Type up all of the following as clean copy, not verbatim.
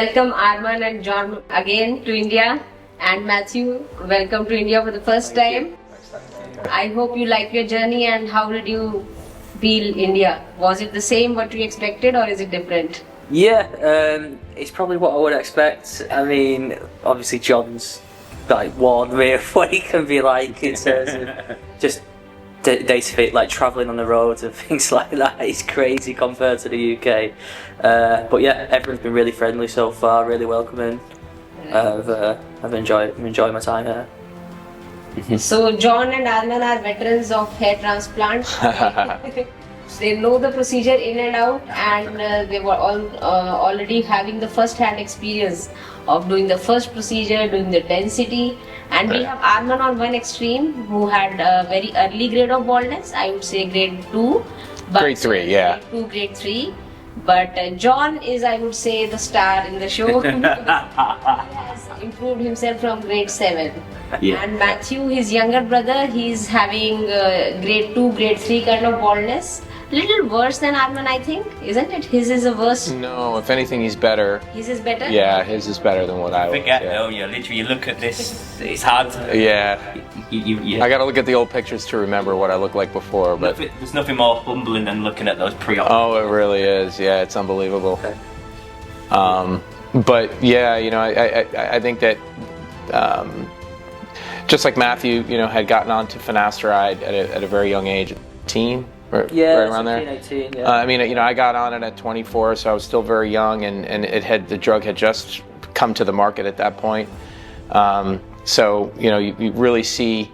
welcome Armen and John again to India, and Matthew, welcome to India for the first time. I hope you like your journey. And how did you feel India? Was it the same what you expected, or is it different? Yeah, it's probably what I would expect. I mean, obviously John's like warned me of what he can be like in terms of just day-to-day, like travelling on the roads and things like that. It's crazy compared to the UK. But yeah, everyone's been really friendly so far, really welcoming. I've enjoyed my time here. So John and Armen are veterans of hair transplant. They know the procedure in and out, and they were all already having the first-hand experience of doing the first procedure, doing the density. And we have Armen on one extreme, who had a very early grade of baldness. I would say grade 2. Grade 3, yeah. Grade 2, grade 3. But John is, I would say, the star in the show. He has improved himself from grade 7. Yeah. And Matthew, his younger brother, he's having grade 2, grade 3 kind of baldness. Little worse than Armen, I think, isn't it? His is a worse. No, if anything, he's better. His is better? Yeah, his is better than what I was. Forget, yeah. no, you literally you look at this, it's hard to... Yeah. You I gotta look at the old pictures to remember what I looked like before, but... There's nothing more humbling than looking at those pre-op. Oh, it really is. Yeah, it's unbelievable. But yeah, you know, I think that just like Matthew, you know, had gotten onto Finasteride at a very young age, teen. Yeah, right around there. 18, yeah. I mean, you know, I got on it at 24, so I was still very young, and the drug had just come to the market at that point. So you know, you really see,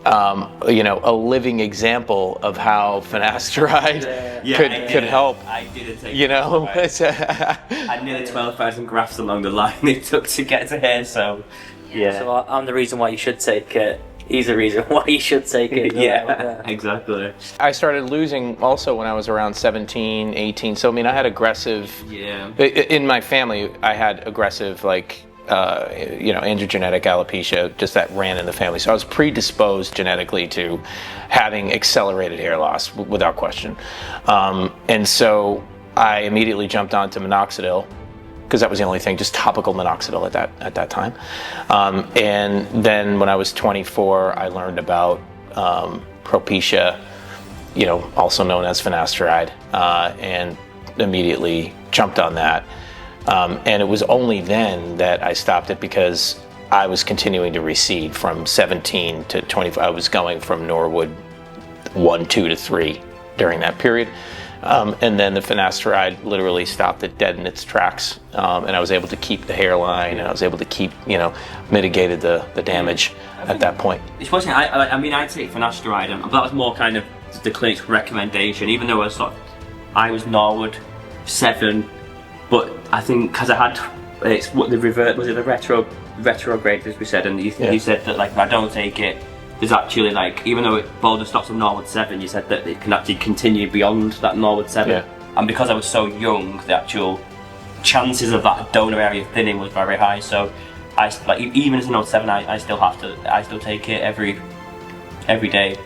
you know, a living example of how Finasteride could help. I didn't take. You know, I had nearly 12,000 grafts along the line it took to get to here. So yeah. So I'm the reason why you should take it. He's the reason why you should take it. Yeah, exactly. I started losing also when I was around 17, 18. So I mean, I had aggressive. Yeah. In my family, I had aggressive, like, you know, androgenetic alopecia, just that ran in the family. So I was predisposed genetically to having accelerated hair loss, without question. And so I immediately jumped onto minoxidil, because that was the only thing, just topical minoxidil at that time. And then when I was 24, I learned about Propecia, you know, also known as Finasteride, and immediately jumped on that. And it was only then that I stopped it, because I was continuing to recede from 17 to 24. I was going from Norwood 1, 2 to 3 during that period. And then the Finasteride literally stopped it dead in its tracks, and I was able to keep the hairline, and I was able to keep, you know, mitigated the damage at that point. It's funny. I mean, I take Finasteride, and that was more kind of the clinic's recommendation. Even though I was Norwood 7, but I think because I had it's what the retrograde, as we said, and you said that, like, if I don't take it, there's actually, like, even though baldness stops at Norwood 7, you said that it can actually continue beyond that Norwood 7. Yeah. And because I was so young, the actual chances of that donor area thinning was very high. So I, like, even as a Norwood 7, I still take it every day.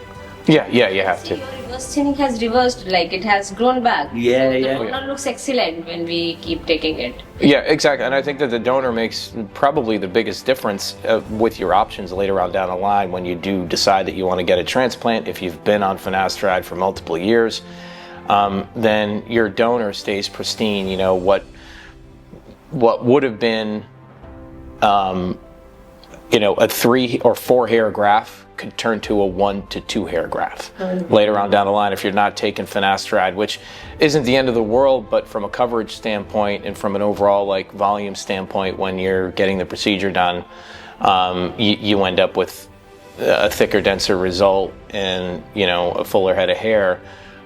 Yeah, you have to. Your reverse thinning has reversed, like it has grown back. Yeah, so yeah. The donor looks excellent when we keep taking it. Yeah, exactly. And I think that the donor makes probably the biggest difference with your options later on down the line when you do decide that you want to get a transplant. If you've been on Finasteride for multiple years, then your donor stays pristine. You know, what would have been, you know, a 3 or 4 hair graft could turn to a 1 to 2 hair graft later on down the line if you're not taking Finasteride, which isn't the end of the world, but from a coverage standpoint and from an overall, like, volume standpoint, when you're getting the procedure done, you end up with a thicker, denser result and, you know, a fuller head of hair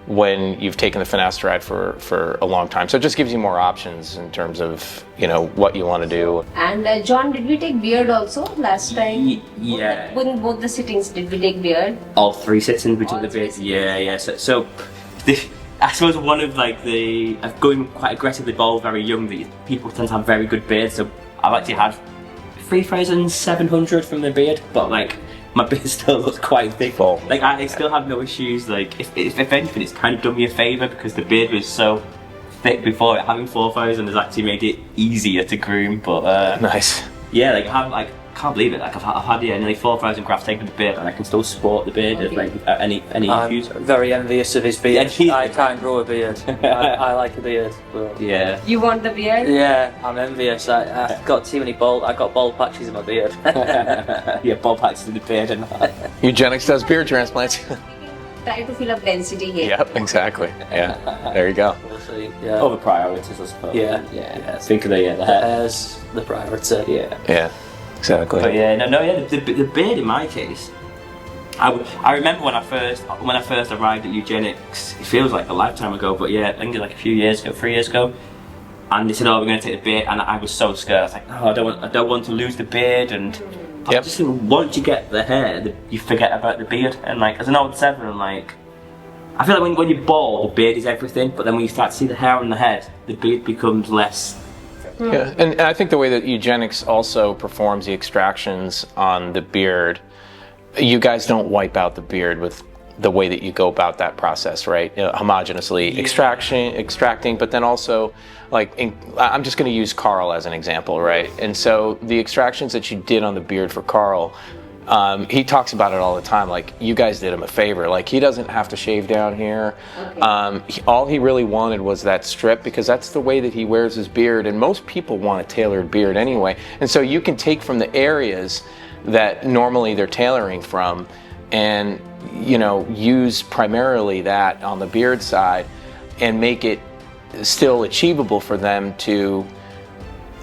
when you've taken the Finasteride for a long time. So it just gives you more options in terms of, you know, what you want to do. And John, did we take beard also last time? Yeah. Within both the sittings, did we take beard? All 3 sittings between All the 3 beards. Yeah. So I suppose one of, like, of going quite aggressively bald very young, that people tend to have very good beards. So I've actually had 3,700 from the beard, but, like, my beard still looks quite thick. Full. Like, I still have no issues. Like, if anything, it's kind of done me a favour, because the beard was so thick before. Having 4,000 has actually made it easier to groom. But Nice. yeah, like I have like can't believe it. Like I've had nearly 4,000 grafts taken the beard, and I can still sport the beard without any I'm issues. very envious of his beard. Yeah, I can't grow a beard. I like a beard. But Yeah. You want the beard? yeah, I'm envious. I've got too many I got bald patches in my beard. Yeah, bob hats in the beard and that. Eugenics does beard transplants. Try to fill up density here. Yep, exactly. Yeah, there you go. We'll see. Yeah. Other priorities, I suppose. Yeah. Think of the The hair. hair's the priority. Yeah. Yeah, exactly. But yeah, the beard in my case. I remember when I first arrived at Eugenix. It feels like a lifetime ago, but yeah, I think it was like a few years ago, 3 years ago. And they said, "Oh, we're going to take the beard," and I was so scared. I was like, "No, I don't want to lose the beard." And I Yep. just think once you get the hair, you forget about the beard. And like as an old seven, like I feel like when you're bald, the beard is everything. But then when you start to see the hair on the head, the beard becomes less. Yeah, and I think the way that Eugenics also performs the extractions on the beard, you guys don't wipe out the beard with the way that you go about that process, right? You know, homogenously extracting, but then also, like, I'm just going to use Carl as an example, right? And so the extractions that you did on the beard for Carl, he talks about it all the time. Like, you guys did him a favor. Like, he doesn't have to shave down here. Okay. All he really wanted was that strip, because that's the way that he wears his beard. And most people want a tailored beard anyway. And so you can take from the areas that normally they're tailoring from, and use primarily that on the beard side, and make it still achievable for them to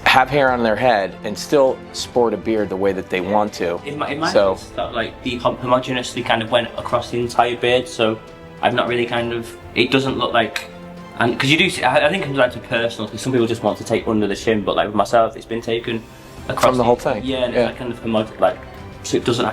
have hair on their head and still sport a beard the way that they want to. In my case, that like the homogeneously kind of went across the entire beard, so I've not really it doesn't look like, and because you do see, I think it comes down to personal, because some people just want to take under the chin, but like with myself, it's been taken across From the whole thing. Yeah, and Yeah. it's like kind of so it doesn't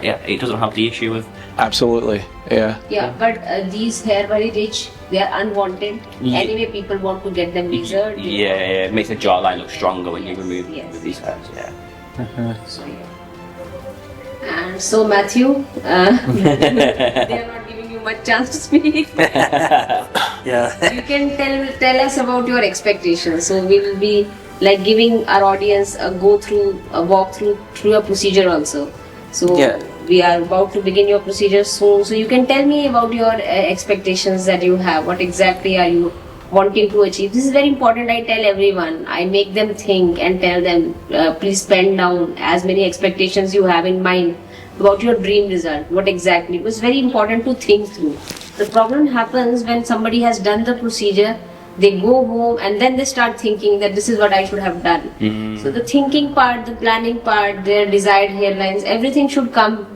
have the issue of. Absolutely, yeah. Yeah, but these hair very rich, they are unwanted. Yeah. Anyway, people want to get them lasered. Yeah, it makes the jawline look stronger when you Yes, remove yes. with these hairs. Yeah. So, yeah. And so Matthew, they are not giving you much chance to speak. Yeah. You can tell us about your expectations. So we will be like giving our audience a walk through a procedure also. So Yeah. we are about to begin your procedure soon. So you can tell me about your expectations that you have. What exactly are you wanting to achieve? This is very important. I tell everyone. I make them think and tell them, please pen down as many expectations you have in mind about your dream result. What exactly? It was very important to think through. The problem happens when somebody has done the procedure, they go home and then they start thinking that this is what I should have done. So the thinking part, the planning part, their desired hairlines, everything should come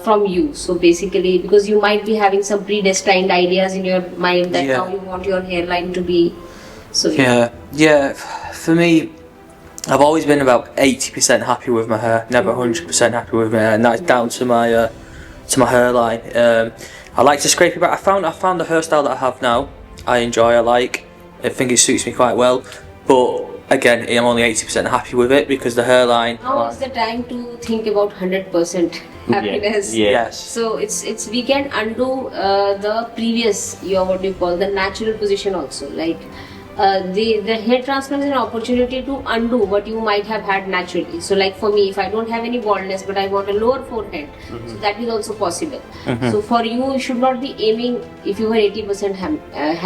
from you. So basically, because you might be having some predestined ideas in your mind that Yeah. how you want your hairline to be. So Yeah. For me, I've always been about 80% happy with my hair, never 100% happy with my hair, and that's down to my hairline. I like to scrape it back. I found the hairstyle that I have now. I enjoy. I think it suits me quite well. But again, I'm only 80% happy with it because the hairline. now is the time to think about 100% happiness. Yeah. Yes. So it's we can undo the previous what do you call the natural position also, like the hair transplant is an opportunity to undo what you might have had naturally. So like for me, if I don't have any baldness but I want a lower forehead, so that is also possible. So for you should not be aiming if you were 80%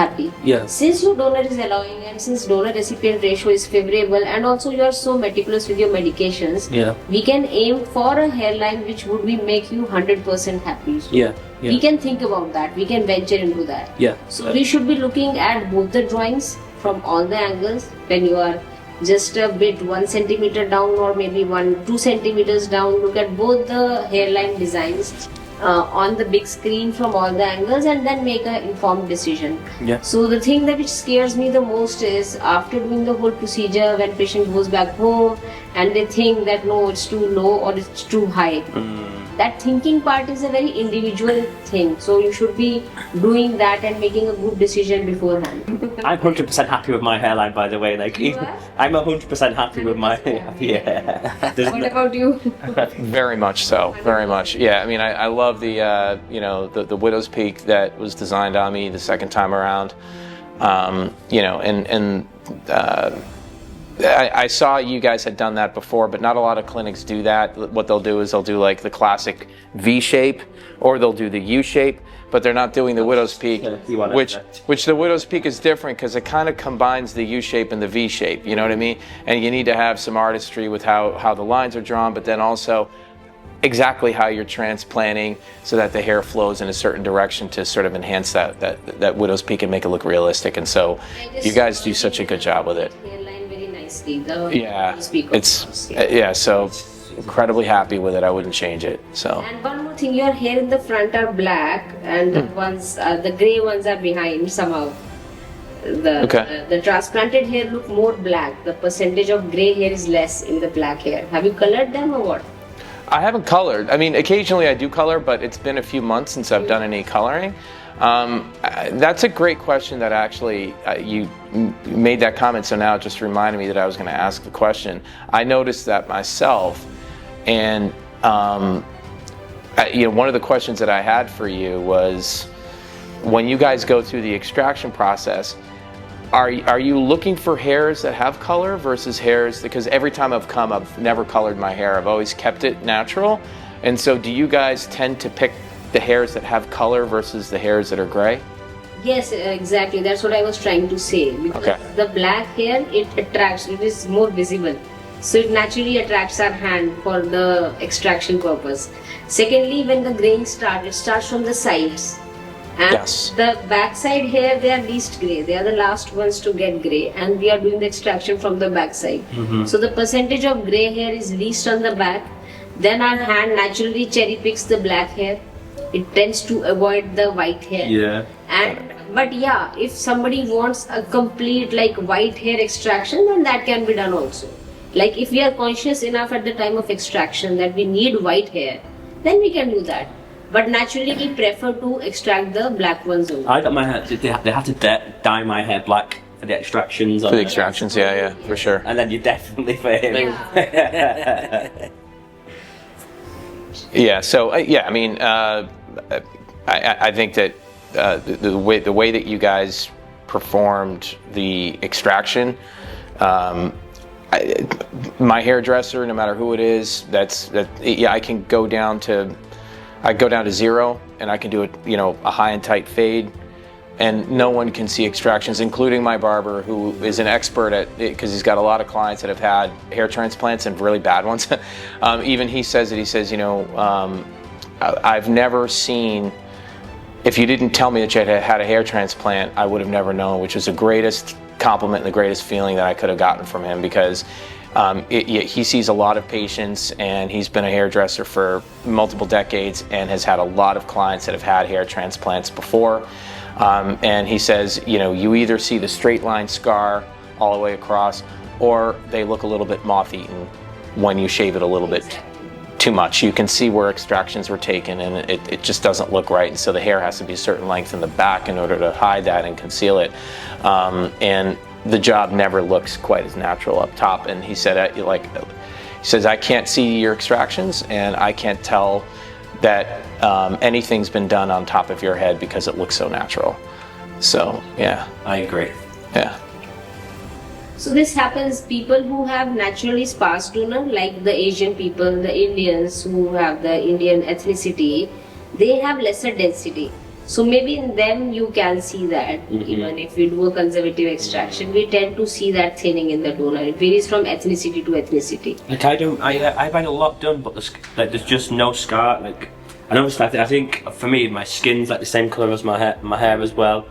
happy. Yeah. Since your donor is allowing and since donor recipient ratio is favorable and also you are so meticulous with your medications, Yeah. we can aim for a hairline which would make you 100% happy. So Yeah. we can think about that. We can venture into that. Yeah. So we should be looking at both the drawings from all the angles. When you are just a bit 1 centimeter down or maybe 2 centimeters down, look at both the hairline designs on the big screen from all the angles and then make an informed decision. Yeah. So the thing that which scares me the most is after doing the whole procedure, when patient goes back home and they think that no, it's too low or it's too high. That thinking part is a very individual thing. So you should be doing that and making a good decision beforehand. I'm 100% happy with my hairline, by the way. Like, You are? I'm 100% happy with my yeah. There's What no- about you? Very much so. Very much. Yeah. I mean, I love the widow's peak that was designed on me the second time around. You know, and I saw you guys had done that before, but not a lot of clinics do that. What they'll do is they'll do like the classic V shape, or they'll do the U shape, but they're not doing the widow's peak, which the widow's peak is different because it kind of combines the U shape and the V shape, you know what I mean? And you need to have some artistry with how the lines are drawn, but then also exactly how you're transplanting so that the hair flows in a certain direction to sort of enhance that widow's peak and make it look realistic. And so you guys do such a good job with it. Hairline very nicely. The Yeah, speak of it's course, so incredibly happy with it. I wouldn't change it. So And one more thing, your hair in the front are black, and the ones, the grey ones are behind somehow. The transplanted hair look more black. The percentage of grey hair is less in the black hair. Have you colored them or what? I haven't colored. I mean, occasionally I do color, but it's been a few months since I've done any coloring. That's a great question that actually you made that comment, so now it just reminded me that I was going to ask the question. I noticed that myself, and you know, one of the questions that I had for you was, when you guys go through the extraction process, are you looking for hairs that have color versus hairs, because every time I've come, I've never colored my hair. I've always kept it natural. And so do you guys tend to pick the hairs that have color versus the hairs that are gray? Yes, exactly. That's what I was trying to say. Because the black hair, it attracts, it is more visible. So it naturally attracts our hand for the extraction purpose. Secondly, when the graying starts, it starts from the sides. And the backside hair, they are least grey. They are the last ones to get grey, and we are doing the extraction from the backside. So the percentage of grey hair is least on the back. Then our hand naturally cherry picks the black hair. It tends to avoid the white hair. But yeah, if somebody wants a complete like white hair extraction, then that can be done also. Like if we are conscious enough at the time of extraction that we need white hair, then we can do that. But naturally, we prefer to extract the black ones only. I got my hair. They have to dye my hair black for the extractions. For the extractions, yeah, for sure. And then you definitely for him. Yeah. So yeah, I mean, I think that the way that you guys performed the extraction, my hairdresser, no matter who it is, yeah, I can go down to. I go down to 0 and I can do a high and tight fade, and no one can see extractions, including my barber, who is an expert at it because he's got a lot of clients that have had hair transplants and really bad ones. Even he says it. He says, I've never seen. If you didn't tell me that you had a hair transplant, I would have never known, which was the greatest compliment and the greatest feeling that I could have gotten from him, because he sees a lot of patients, and he's been a hairdresser for multiple decades and has had a lot of clients that have had hair transplants before. And he says, you either see the straight line scar all the way across, or they look a little bit moth-eaten when you shave it a little bit too much. You can see where extractions were taken, and it just doesn't look right. And so the hair has to be a certain length in the back in order to hide that and conceal it. And the job never looks quite as natural up top. And he said, he says, I can't see your extractions, and I can't tell that anything's been done on top of your head because it looks so natural. So yeah, I agree. Yeah. So this happens, people who have naturally sparse donor, like the Asian people, the Indians who have the Indian ethnicity, they have lesser density. So maybe in them you can see that. Even if we do a conservative extraction, we tend to see that thinning in the donor. It varies from ethnicity to ethnicity. Like I've had a lot done, but there's just no scar. Like, and obviously I think for me my skin's like the same colour as my hair as well,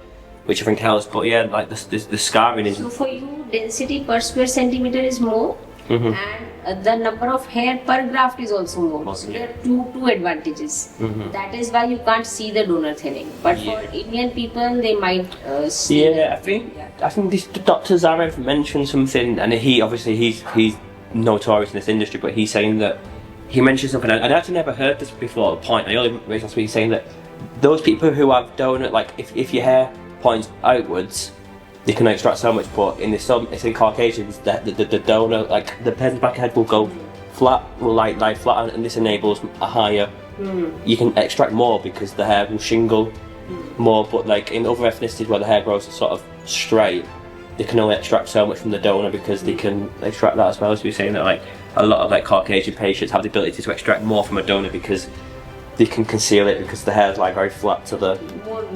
which I think helps. But yeah, like the scarring is. So for you, density per square centimeter is more, and the number of hair per graft is also more. So there are two advantages. That is why you can't see the donor thinning. But for Indian people, they might see. Yeah, I think the Dr. Zarev mentioned something, and he's notorious in this industry, but he's saying that he mentioned something, and I'd actually never heard this before. The point I only raised last week, saying that those people who have donor, like if your hair points outwards, they can extract so much, but it's in Caucasians that the donor, like the person's back head will go flat, will lie flat, and this enables a higher. You can extract more because the hair will shingle more, but like in other ethnicities where the hair grows sort of straight, they can only extract so much from the donor because they can extract that as well. So you're saying that like a lot of like Caucasian patients have the ability to extract more from a donor because they can conceal it because the hair is like very flat to the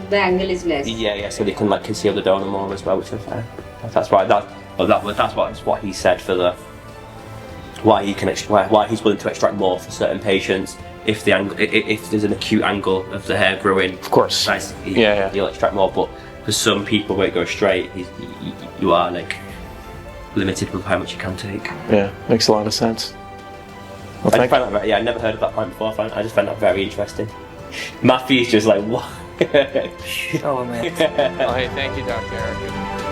The angle is less. yeah, so they can like conceal the donor more as well, which is fair. That's why that's what he said for the why he's willing to extract more for certain patients if the angle if there's an acute angle of the hair growing. Of course. He'll extract more, but for some people where it goes straight, you are like limited with how much you can take. Yeah, makes a lot of sense. Well, I find that I never heard of that point before. I just find that very interesting. Matthew's just like, what? Oh man. Well, hey, thank you, Dr. Eric.